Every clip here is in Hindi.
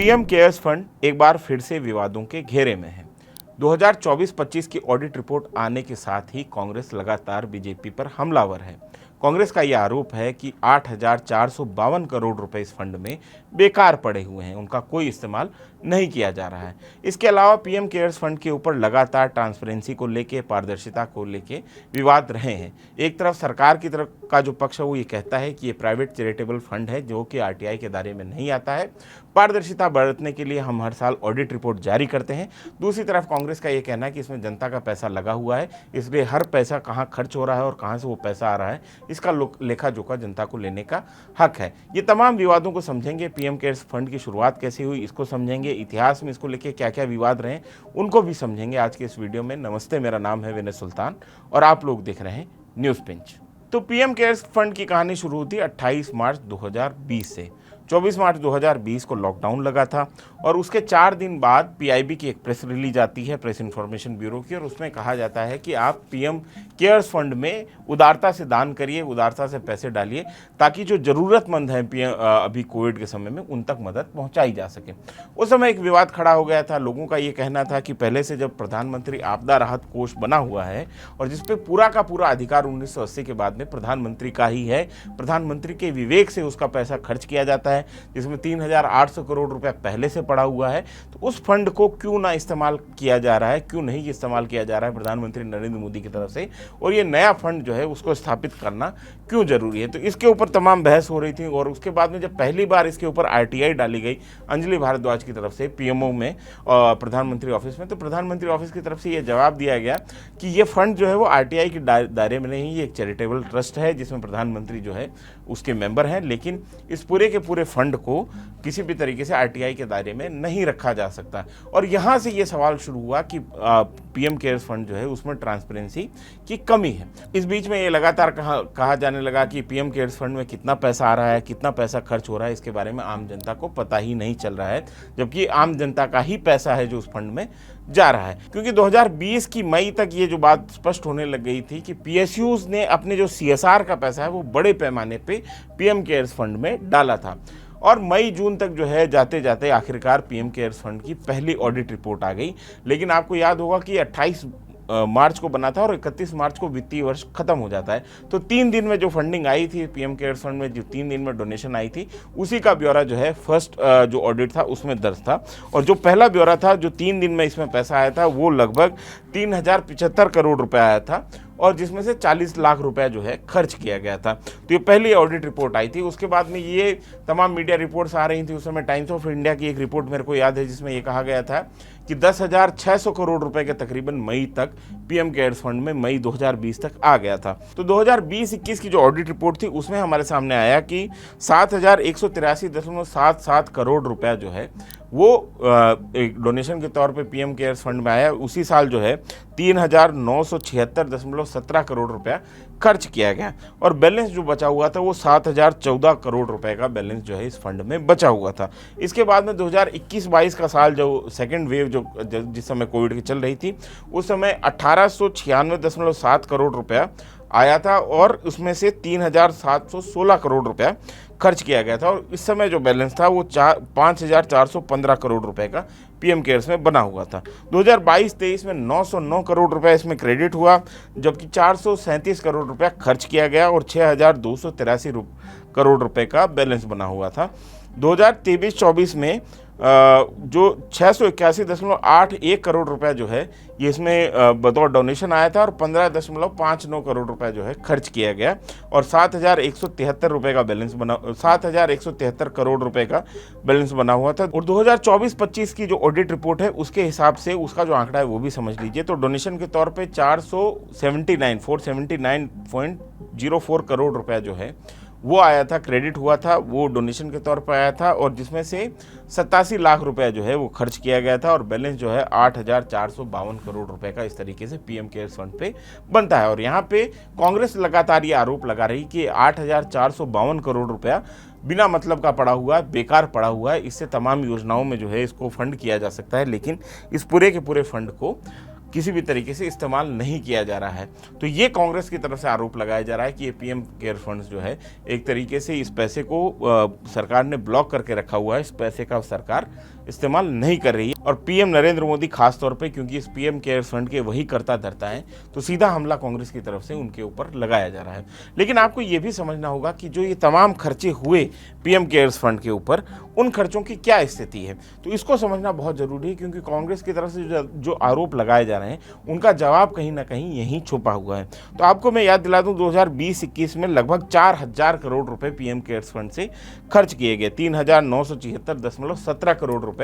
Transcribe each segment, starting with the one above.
पीएम केयर्स फंड एक बार फिर से विवादों के घेरे में है। 2024-25 की ऑडिट रिपोर्ट आने के साथ ही कांग्रेस लगातार बीजेपी पर हमलावर है। कांग्रेस का यह आरोप है कि 8,452 करोड़ रुपए इस फंड में बेकार पड़े हुए हैं, उनका कोई इस्तेमाल नहीं किया जा रहा है। इसके अलावा पीएम केयर्स फंड के ऊपर लगातार ट्रांसपेरेंसी को लेके, पारदर्शिता को लेके विवाद रहे हैं। एक तरफ सरकार की तरफ का जो पक्ष है वो ये कहता है कि ये प्राइवेट चैरिटेबल फंड है जो कि आरटीआई के दायरे में नहीं आता है, पारदर्शिता बरतने के लिए हम हर साल ऑडिट रिपोर्ट जारी करते हैं। दूसरी तरफ कांग्रेस का ये कहना है कि इसमें जनता का पैसा लगा हुआ है, इसलिए हर पैसा कहाँ खर्च हो रहा है और कहाँ से वो पैसा आ रहा है, इसका लेखा जोखा जनता को लेने का हक है। ये तमाम विवादों को समझेंगे, पीएम केयर्स फंड की शुरुआत कैसे हुई इसको समझेंगे, इतिहास में इसको लेके क्या क्या विवाद रहे उनको भी समझेंगे आज के इस वीडियो में। नमस्ते, मेरा नाम है विनय सुल्तान और आप लोग देख रहे हैं न्यूज़ पिंच। तो पीएम केयर्स फंड की कहानी शुरू हुई 28 मार्च 2020 से। 24 मार्च 2020 को लॉकडाउन लगा था और उसके 4 दिन बाद पीआईबी की एक प्रेस रिलीज आती है, प्रेस इंफॉर्मेशन ब्यूरो की, और उसमें कहा जाता है कि आप पीएम केयर्स फंड में उदारता से दान करिए, उदारता से पैसे डालिए ताकि जो ज़रूरतमंद हैं अभी कोविड के समय में उन तक मदद पहुंचाई जा सके। उस समय एक विवाद खड़ा हो गया था। लोगों का ये कहना था कि पहले से जब प्रधानमंत्री आपदा राहत कोष बना हुआ है और जिसपे पूरा का पूरा अधिकार 1980 के बाद में प्रधानमंत्री का ही है, प्रधानमंत्री के विवेक से उसका पैसा खर्च किया जाता है, जिसमें 3,800 करोड़ रुपया पहले से पड़ा हुआ है, तो उस फंड को क्यों ना इस्तेमाल किया जा रहा है, क्यों नहीं इस्तेमाल किया जा रहा है प्रधानमंत्री नरेंद्र मोदी की तरफ से, और ये नया फंड जो है उसको स्थापित करना क्यों जरूरी है। तो इसके ऊपर तमाम बहस हो रही थी और उसके बाद में जब पहली बार इसके ऊपर आरटीआई डाली गई अंजलि भारद्वाज की तरफ से पीएमओ में, प्रधानमंत्री ऑफिस में, तो प्रधानमंत्री ऑफिस की तरफ से ये जवाब दिया गया कि ये फंड जो है वो आरटीआई के दायरे में नहीं, ये एक चैरिटेबल ट्रस्ट है जिसमें प्रधानमंत्री जो है उसके मेंबर हैं, लेकिन इस पूरे के पूरे फंड को किसी भी तरीके से आरटीआई के दायरे में नहीं रखा जा सकता। और यहाँ से ये सवाल शुरू हुआ कि पीएम केयर्स फंड जो है उसमें ट्रांसपेरेंसी की कमी है। इस बीच में ये लगातार कहा जाने लगा कि पीएम केयर्स फंड में कितना पैसा आ रहा है, कितना पैसा खर्च हो रहा है, इसके बारे में आम जनता को पता ही नहीं चल रहा है, जबकि आम जनता का ही पैसा है जो उस फंड में जा रहा है। क्योंकि 2020 की मई तक ये जो बात स्पष्ट होने लग गई थी कि पीएसयूज ने अपने जो सीएसआर का पैसा है वो बड़े पैमाने पे पीएम केयर्स फंड में डाला था। और मई जून तक जो है जाते जाते आखिरकार पीएम केयर्स फंड की पहली ऑडिट रिपोर्ट आ गई। लेकिन आपको याद होगा कि 28 मार्च को बना था और 31 मार्च को वित्तीय वर्ष खत्म हो जाता है। तो 3 दिन में जो फंडिंग आई थी पीएम केयर्स फंड में, जो 3 दिन में डोनेशन आई थी, उसी का ब्यौरा जो है फर्स्ट जो ऑडिट था उसमें दर्ज था। और जो पहला ब्यौरा था जो 3 दिन में इसमें पैसा आया था वो लगभग 3,075 करोड़ रुपए आया था और जिसमें से 40 लाख रुपए जो है खर्च किया गया था। तो ये पहली ऑडिट रिपोर्ट आई थी। उसके बाद में ये तमाम मीडिया रिपोर्ट्स आ रही थी। उस समय टाइम्स ऑफ इंडिया की एक रिपोर्ट मेरे को याद है जिसमें ये कहा गया था कि 10,600 करोड़ रुपए के तकरीबन मई तक पीएम केयर्स फंड में मई 2020 तक आ गया था। तो 2020-21 की जो ऑडिट रिपोर्ट थी उसमें हमारे सामने आया कि 7,183.77 करोड़ रुपया जो है वो एक डोनेशन के तौर पे पीएम केयर्स फंड में आया। उसी साल जो है 3,976.17 करोड़ रुपया खर्च किया गया और बैलेंस जो बचा हुआ था वो 7,014 करोड़ रुपए का बैलेंस जो है इस फंड में बचा हुआ था। इसके बाद में 2021-22 का साल जो सेकेंड वेव जो जिस समय कोविड की चल रही थी उस समय 1,896.7 करोड़ रुपया आया था और उसमें से 3,716 करोड़ रुपया खर्च किया गया था और इस समय जो बैलेंस था वो 5,415 करोड़ रुपए का पीएम केयर्स में बना हुआ था। 2022-23 में 909 करोड़ रुपए इसमें क्रेडिट हुआ, जबकि 437 करोड़ रुपया खर्च किया गया और 6,283 करोड़ रुपए का बैलेंस बना हुआ था। 2023-24 में जो 681.81 करोड़ रुपया जो है ये इसमें बतौर डोनेशन आया था और 15.59 करोड़ रुपया जो है खर्च किया गया और 7,173 रुपये का बैलेंस बना 7,173 करोड़ रुपए का बैलेंस बना हुआ था। और 2024-25 की जो ऑडिट रिपोर्ट है उसके हिसाब से उसका जो आंकड़ा है वो भी समझ लीजिए। तो डोनेशन के तौर पे 479.04 करोड़ रुपया जो है वो आया था, क्रेडिट हुआ था, वो डोनेशन के तौर पर आया था और जिसमें से 87 लाख रुपए जो है वो खर्च किया गया था और बैलेंस जो है 8,452 करोड़ रुपए का इस तरीके से पीएम केयर्स फंड पे बनता है। और यहाँ पे कांग्रेस लगातार ये आरोप लगा रही कि 8,452 करोड़ रुपया बिना मतलब का पड़ा हुआ है, बेकार पड़ा हुआ है, इससे तमाम योजनाओं में जो है इसको फंड किया जा सकता है, लेकिन इस पूरे के पूरे फंड को किसी भी तरीके से इस्तेमाल नहीं किया जा रहा है। तो ये कांग्रेस की तरफ से आरोप लगाया जा रहा है कि ये पीएम केयर फंड्स जो है एक तरीके से इस पैसे को सरकार ने ब्लॉक करके रखा हुआ है, इस पैसे का सरकार इस्तेमाल नहीं कर रही है। और पीएम नरेंद्र मोदी खास तौर पे, क्योंकि इस पीएम केयर फंड के वही करता धरता है, तो सीधा हमला कांग्रेस की तरफ से उनके ऊपर लगाया जा रहा है। लेकिन आपको ये भी समझना होगा कि जो ये तमाम खर्चे हुए पीएम केयर्स फंड के ऊपर, उन खर्चों की क्या स्थिति है, तो इसको समझना बहुत जरूरी है, क्योंकि कांग्रेस की तरफ से जो आरोप लगाए जा रहे हैं उनका जवाब कहीं ना कहीं यहीं छुपा हुआ है। तो आपको मैं याद दिला दूं, 2020-21 में लगभग 4000 करोड़ रुपए पीएम केयर्स फंड से खर्च किए गए, 3976.17 करोड़ रुपए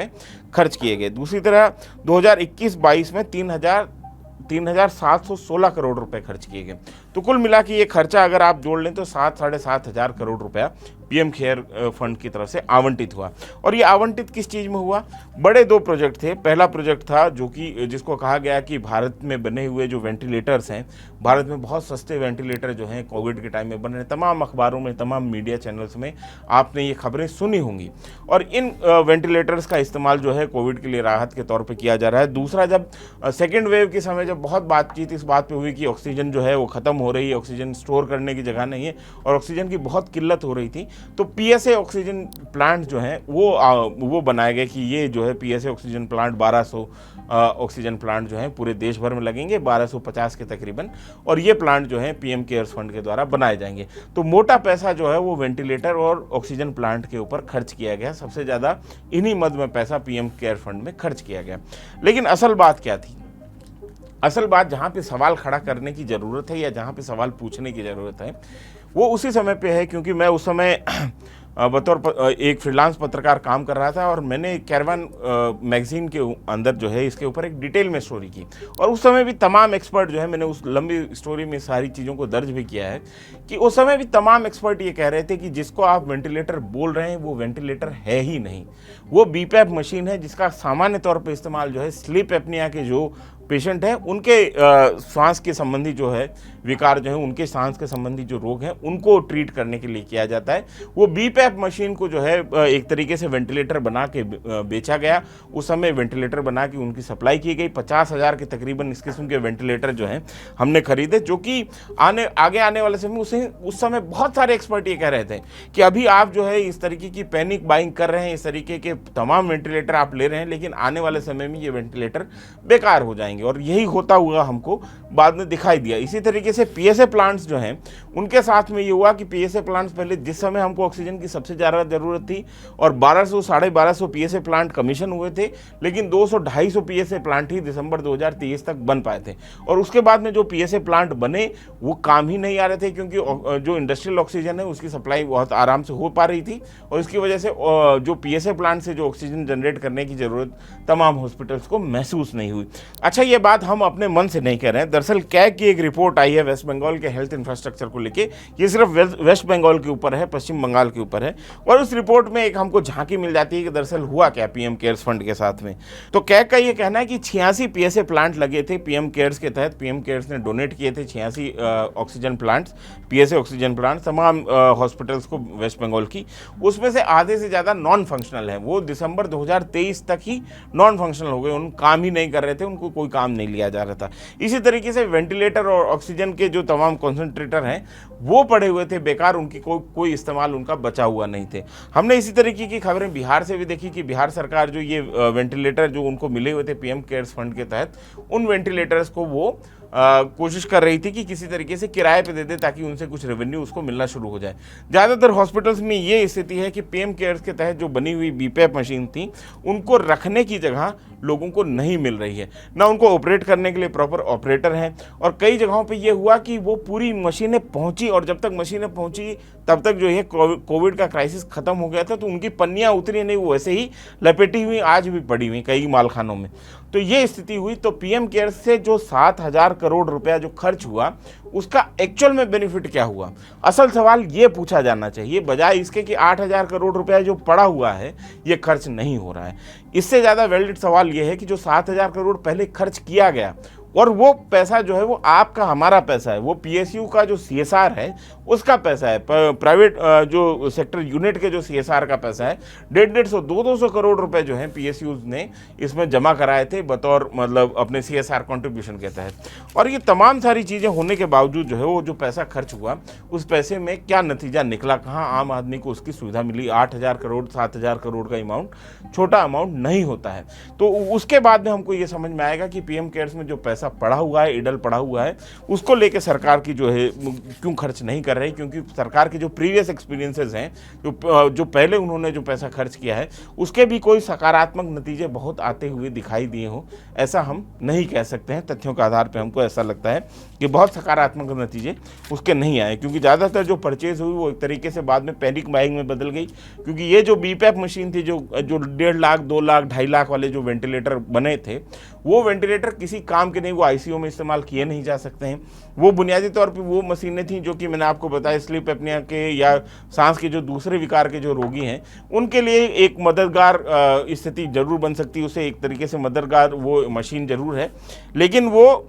खर्च किए गए। दूसरी तरह 2021-22 में 3,716 करोड़ रुपए खर्च किए गए। तो कुल मिला के ये खर्चा अगर आप जोड़ लें तो 7-7.5 हजार करोड़ रुपया पीएम केयर फंड की तरफ से आवंटित हुआ। और ये आवंटित किस चीज़ में हुआ? बड़े दो प्रोजेक्ट थे। पहला प्रोजेक्ट था जो कि जिसको कहा गया कि भारत में बने हुए जो वेंटिलेटर्स हैं, भारत में बहुत सस्ते वेंटिलेटर जो हैं कोविड के टाइम में बन रहे, तमाम अखबारों में, तमाम मीडिया चैनल्स में आपने ये खबरें सुनी होंगी। और इन वेंटिलेटर्स का इस्तेमाल जो है कोविड के लिए राहत के तौर पर किया जा रहा है। दूसरा, जब सेकेंड वेव के समय जब बहुत बातचीत इस बात पर हुई कि ऑक्सीजन जो है वो ख़त्म हो रही है, ऑक्सीजन स्टोर करने की जगह नहीं है और ऑक्सीजन की बहुत किल्लत हो रही थी, तो पीएसए ऑक्सीजन प्लांट जो हैं वो बनाए गए कि ये जो है PSA oxygen plant 1200 oxygen plant जो हैं पूरे देश भर में लगेंगे, 1250 के तकरीबन, और ये प्लांट जो हैं पीएम केयर्स फंड के द्वारा बनाए जाएंगे। तो मोटा पैसा जो है वो वेंटिलेटर और ऑक्सीजन प्लांट के ऊपर खर्च किया गया। सबसे ज़्यादा इन्हीं मद में पैसा पीएम केयर फंड में खर्च किया गया। लेकिन असल बात क्या थी? असल बात जहाँ पे सवाल खड़ा करने की ज़रूरत है या जहाँ पे सवाल पूछने की ज़रूरत है वो उसी समय पे है, क्योंकि मैं उस समय बतौर एक फ्रीलांस पत्रकार काम कर रहा था और मैंने कैरवान मैगजीन के अंदर जो है इसके ऊपर एक डिटेल में स्टोरी की। और उस समय भी तमाम एक्सपर्ट जो है, मैंने उस लंबी स्टोरी में सारी चीज़ों को दर्ज भी किया है कि उस समय भी तमाम एक्सपर्ट ये कह रहे थे कि जिसको आप वेंटिलेटर बोल रहे हैं वो वेंटिलेटर है ही नहीं, वो बीपैप मशीन है जिसका सामान्य तौर पर इस्तेमाल जो है स्लीप एपनिया के जो पेशेंट हैं उनके सांस के संबंधी जो है विकार जो है, उनके सांस के संबंधी जो रोग हैं उनको ट्रीट करने के लिए किया जाता है। वो बीपैप मशीन को जो है एक तरीके से वेंटिलेटर बना के बेचा गया। उस समय वेंटिलेटर बना के उनकी सप्लाई की गई। 50,000 के तकरीबन इस किस्म के वेंटिलेटर जो हैं हमने खरीदे, जो कि आगे आने वाले समय उस समय बहुत सारे एक्सपर्ट ये कह रहे थे कि अभी आप जो है इस तरीके की पैनिक बाइंग कर रहे हैं, इस तरीके के तमाम वेंटिलेटर आप ले रहे हैं, लेकिन आने वाले समय में ये वेंटिलेटर बेकार हो जाएंगे। और यही होता हुआ हमको बाद में दिखाई दिया। इसी तरीके से पीएसए प्लांट्स जो हैं उनके साथ में ये हुआ कि पीएसए प्लांट्स पहले जिस समय हमको ऑक्सीजन की सबसे ज़्यादा ज़रूरत थी और 1200-1250 पीएसए प्लांट कमीशन हुए थे, लेकिन 200-250 पीएसए प्लांट ही दिसंबर 2023 तक बन पाए थे। और उसके बाद में जो पीएसए प्लांट बने वो काम ही नहीं आ रहे थे, क्योंकि जो इंडस्ट्रियल ऑक्सीजन है उसकी सप्लाई बहुत आराम से हो पा रही थी और इसकी वजह से जो पीएसए प्लांट से जो ऑक्सीजन जनरेट करने की ज़रूरत तमाम हॉस्पिटल्स को महसूस नहीं हुई। अच्छा, ये बात हम अपने मन से नहीं कह रहे हैं। दरअसल कैग की एक रिपोर्ट आई है वेस्ट बंगाल के हेल्थ इंफ्रास्ट्रक्चर को लेके। ये सिर्फ वेस्ट बंगाल के ऊपर है, पश्चिम बंगाल के ऊपर है। और उस रिपोर्ट में एक हमको झांकी मिल जाती है कि दरअसल हुआ क्या पीएम केयर्स फंड के साथ में। तो कैग का ये कहना है कि 86 पीएसए प्लांट लगे थे पीएम केयर्स के तहत। पीएम केयर्स ने डोनेट किए थे 86 oxygen plants, PSA oxygen plant तमाम हॉस्पिटल्स को वेस्ट बंगाल की। उसमें से आधे से ज़्यादा नॉन फंक्शनल है। वो दिसंबर 2023 तक ही नॉन फंक्शनल हो गए, उन काम ही नहीं कर रहे थे, उनको कोई काम नहीं लिया जा रहा था। इसी तरीके से वेंटिलेटर और ऑक्सीजन के जो तमाम कॉन्सेंट्रेटर हैं वो पड़े हुए थे बेकार, उनकी कोई इस्तेमाल उनका बचा हुआ नहीं थे। हमने इसी तरीके की खबरें बिहार से भी देखी कि बिहार सरकार जो ये वेंटिलेटर जो उनको मिले हुए थे पीएम केयर्स फंड के तहत, उन वेंटिलेटर्स को वो कोशिश कर रही थी कि किसी तरीके से किराए पे दे दे ताकि उनसे कुछ रेवेन्यू उसको मिलना शुरू हो जाए। ज़्यादातर हॉस्पिटल्स में ये स्थिति है कि पीएम केयर्स के तहत जो बनी हुई बीपैप मशीन थी उनको रखने की जगह लोगों को नहीं मिल रही है, ना उनको ऑपरेट करने के लिए प्रॉपर ऑपरेटर हैं। और कई जगहों पे ये हुआ कि वो पूरी मशीनें पहुंची और जब तक मशीनें पहुंची तब तक जो है कोविड का क्राइसिस खत्म हो गया था, तो उनकी पन्नियाँ उतरी नहीं, वो वैसे ही लपेटी हुई आज भी पड़ी हुई कई मालखानों में। तो ये स्थिति हुई। तो पीएम केयर्स से जो 7,000 करोड़ रुपया जो खर्च हुआ उसका एक्चुअल में बेनिफिट क्या हुआ? असल सवाल ये पूछा जाना चाहिए, बजाय इसके कि 8,000 करोड़ रुपया जो पड़ा हुआ है ये खर्च नहीं हो रहा है। इससे ज़्यादा वैलिड सवाल ये है कि जो 7,000 करोड़ पहले खर्च किया गया और वो पैसा जो है वो आपका हमारा पैसा है, वो पीएसयू का जो सीएसआर है उसका पैसा है, प्राइवेट जो सेक्टर यूनिट के जो सीएसआर का पैसा है। 150-150 200 करोड़ रुपए जो है पीएसयू ने इसमें जमा कराए थे बतौर मतलब अपने सीएसआर कंट्रीब्यूशन के तहत। और ये तमाम सारी चीज़ें होने के बावजूद जो है वो जो पैसा खर्च हुआ उस पैसे में क्या नतीजा निकला, कहाँ आम आदमी को उसकी सुविधा मिली। 8,000 करोड़ 7,000 करोड़ का अमाउंट छोटा अमाउंट नहीं होता है। तो उसके बाद में हमको ये समझ में आएगा कि पीएम केयर्स में जो पैसा पड़ा हुआ है, इडल पड़ा हुआ है, उसको लेके सरकार की जो है क्यों खर्च नहीं कर रही, क्योंकि सरकार के जो प्रीवियस एक्सपीरियंसेस हैं, जो पहले उन्होंने जो पैसा खर्च किया है उसके भी कोई सकारात्मक नतीजे बहुत आते हुए दिखाई दिए हों, ऐसा हम नहीं कह सकते हैं। तथ्यों के आधार पर हमको ऐसा लगता है कि बहुत सकारात्मक नतीजे उसके नहीं आए, क्योंकि ज़्यादातर जो परचेज हुई वो एक तरीके से बाद में पैनिक बाइंग में बदल गई। क्योंकि ये जो बीपैप मशीन थी, जो 1.5 लाख 2 लाख 2.5 लाख वाले जो वेंटिलेटर बने थे, वो वेंटिलेटर किसी काम के नहीं, वो आईसीयू में इस्तेमाल किए नहीं जा सकते हैं। वो बुनियादी तौर पे वो मशीनें थी जो कि मैंने आपको बताया स्लीप एपनिया के या सांस के जो दूसरे विकार के जो रोगी हैं उनके लिए एक मददगार स्थिति जरूर बन सकती है, उसे एक तरीके से मददगार वो मशीन जरूर है, लेकिन वो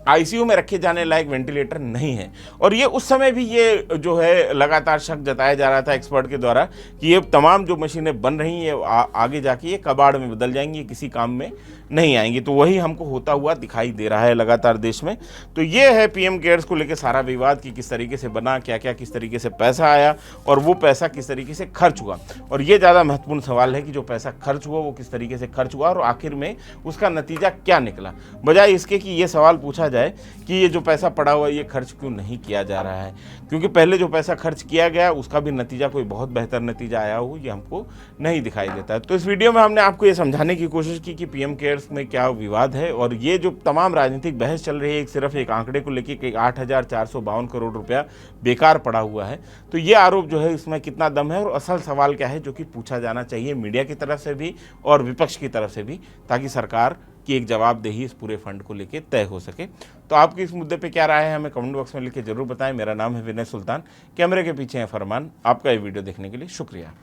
आईसीयू में रखे जाने लायक वेंटिलेटर नहीं है। और ये उस समय भी ये जो है लगातार शक जताया जा रहा था एक्सपर्ट के द्वारा कि ये तमाम जो मशीनें बन रही हैं आगे जाके ये कबाड़ में बदल जाएंगी, ये किसी काम में नहीं आएंगी। तो वही हमको होता हुआ दिखाई दे रहा है लगातार देश में। तो ये है पीएम केयर्स को लेकर सारा विवाद कि किस तरीके से बना, क्या क्या किस तरीके से पैसा आया और वो पैसा किस तरीके से खर्च हुआ। और ये ज़्यादा महत्वपूर्ण सवाल है कि जो पैसा खर्च हुआ वो किस तरीके से खर्च हुआ और आखिर में उसका नतीजा क्या निकला, बजाय इसके कि ये सवाल पूछा जाए कि ये जो पैसा पड़ा हुआ है ये खर्च क्यों नहीं किया जा रहा है। क्योंकि पहले जो पैसा खर्च किया गया उसका भी नतीजा कोई बहुत बेहतर नतीजा आया हो ये हमको नहीं दिखाई देता है। तो इस वीडियो में हमने आपको ये समझाने की कोशिश की कि पीएम केयर्स में क्या विवाद है और ये जो तमाम राजनीतिक बहस चल रही है सिर्फ एक आंकड़े को लेकर कि 8,452 करोड़ रुपया बेकार पड़ा हुआ है, तो ये आरोप जो है इसमें कितना दम है और असल सवाल क्या है जो कि पूछा जाना चाहिए मीडिया की तरफ से भी और विपक्ष की तरफ से भी, ताकि सरकार की एक जवाबदेही इस पूरे फंड को लेकर तय हो सके। तो आपकी इस मुद्दे पे क्या राय है हमें कमेंट बॉक्स में लिख के जरूर बताएं। मेरा नाम है विनय सुल्तान, कैमरे के पीछे है फरमान। आपका ये वीडियो देखने के लिए शुक्रिया।